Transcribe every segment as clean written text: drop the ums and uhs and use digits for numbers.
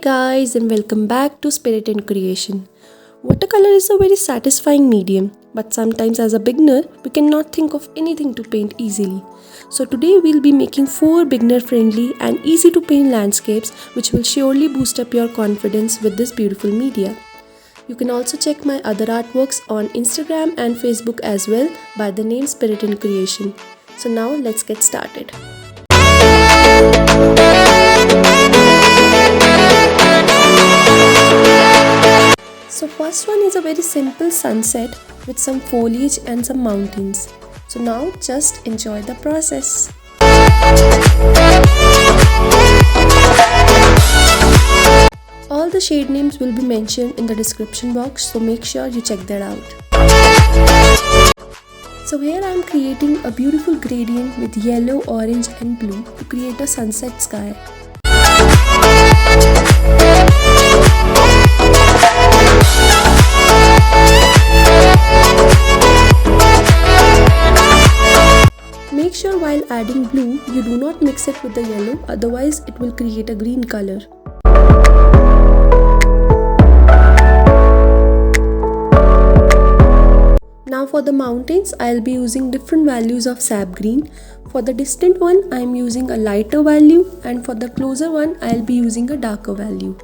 guys, and welcome back to Spirit and Creation. Watercolor is a very satisfying medium, but sometimes as a beginner, we cannot think of anything to paint easily. So today we'll be making 4 beginner friendly and easy to paint landscapes which will surely boost up your confidence with this beautiful media. You can also check my other artworks on Instagram and Facebook as well by the name Spirit and Creation. So now let's get started. So first one is a very simple sunset with some foliage and some mountains. So now just enjoy the process. All the shade names will be mentioned in the description box, so make sure you check that out. So here I am creating a beautiful gradient with yellow, orange and blue to create a sunset sky. Make sure while adding blue, you do not mix it with the yellow, otherwise it will create a green color. Now for the mountains, I'll be using different values of sap green. For the distant one, I'm using a lighter value, and for the closer one, I'll be using a darker value.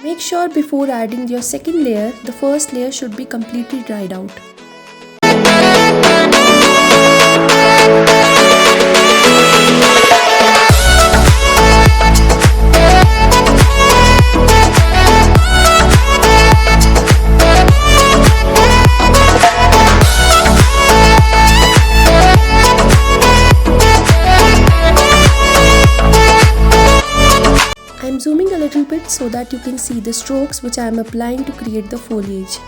Make sure before adding your second layer, the first layer should be completely dried out. I'm zooming a little bit so that you can see the strokes which I am applying to create the foliage.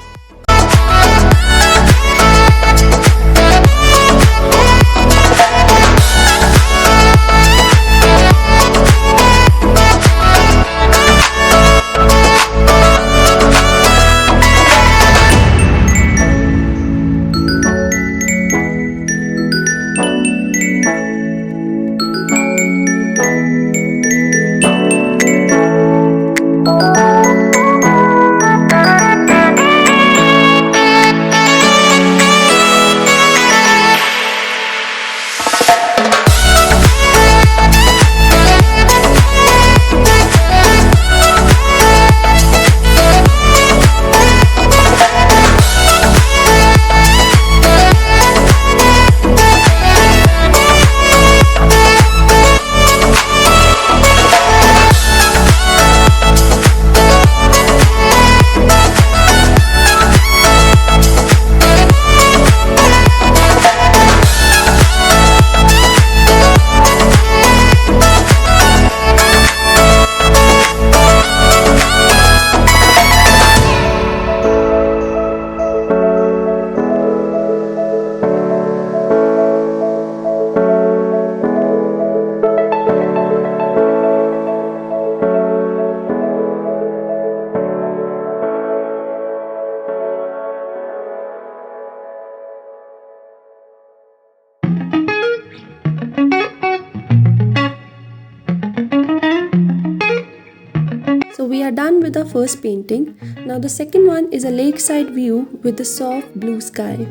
So we are done with the first painting. Now the second one is a lakeside view with a soft blue sky.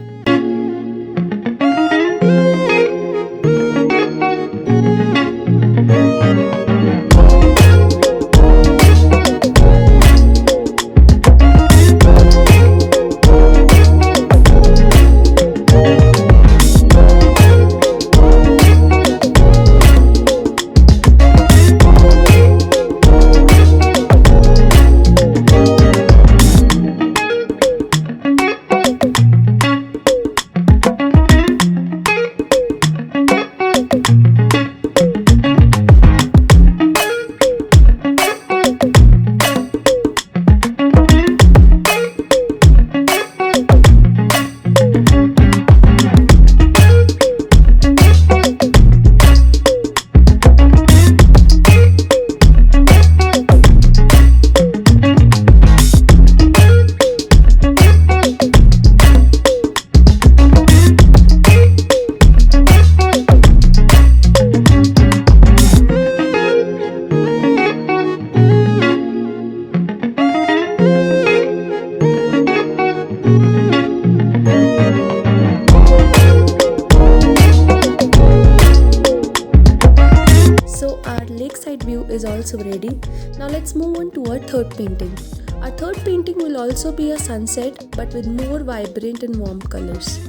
let's move on to our third painting. Our third painting will also be a sunset but with more vibrant and warm colors.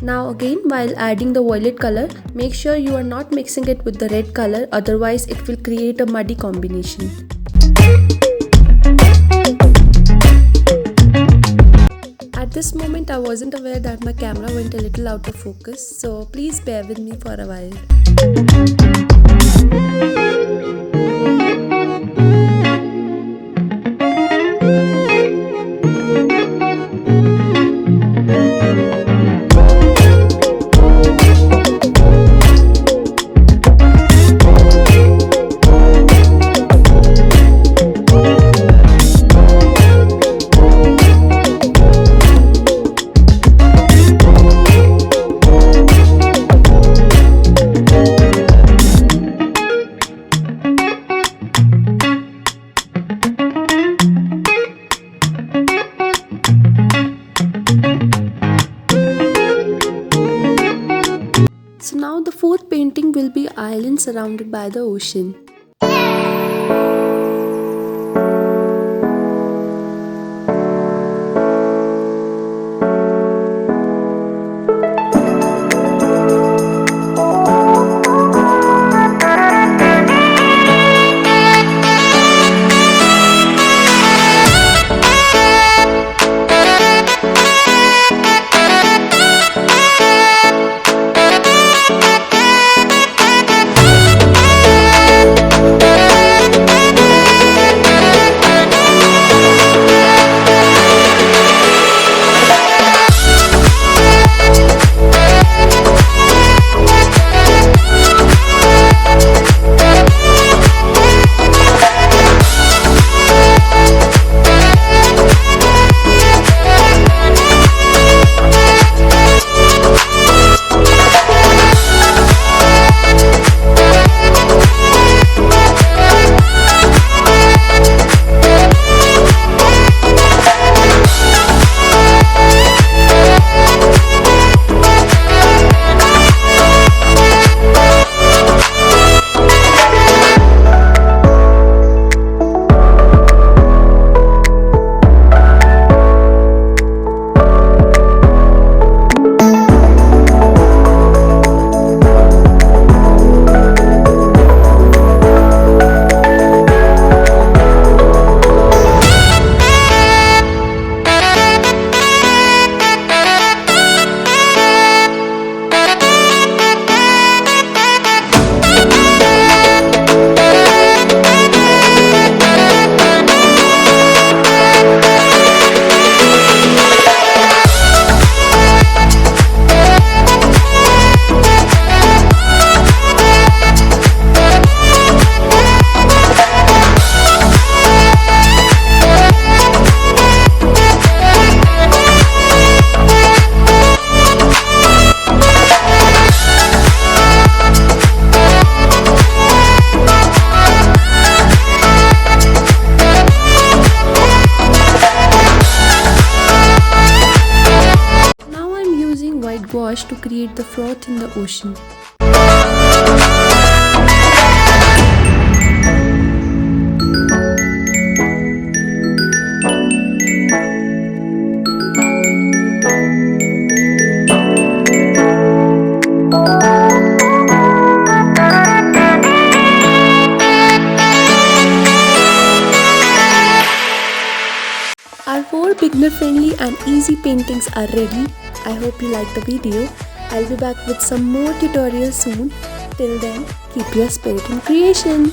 Now again, while adding the violet color, make sure you are not mixing it with the red color, otherwise it will create a muddy combination. At this moment, I wasn't aware that my camera went a little out of focus, so please bear with me for a while. So now the fourth painting will be island surrounded by the ocean. Gouache to create the froth in the ocean. Our 4 beginner-friendly and easy paintings are ready. I hope you liked the video. I'll be back with some more tutorials soon. Till then, keep your spirit in creation.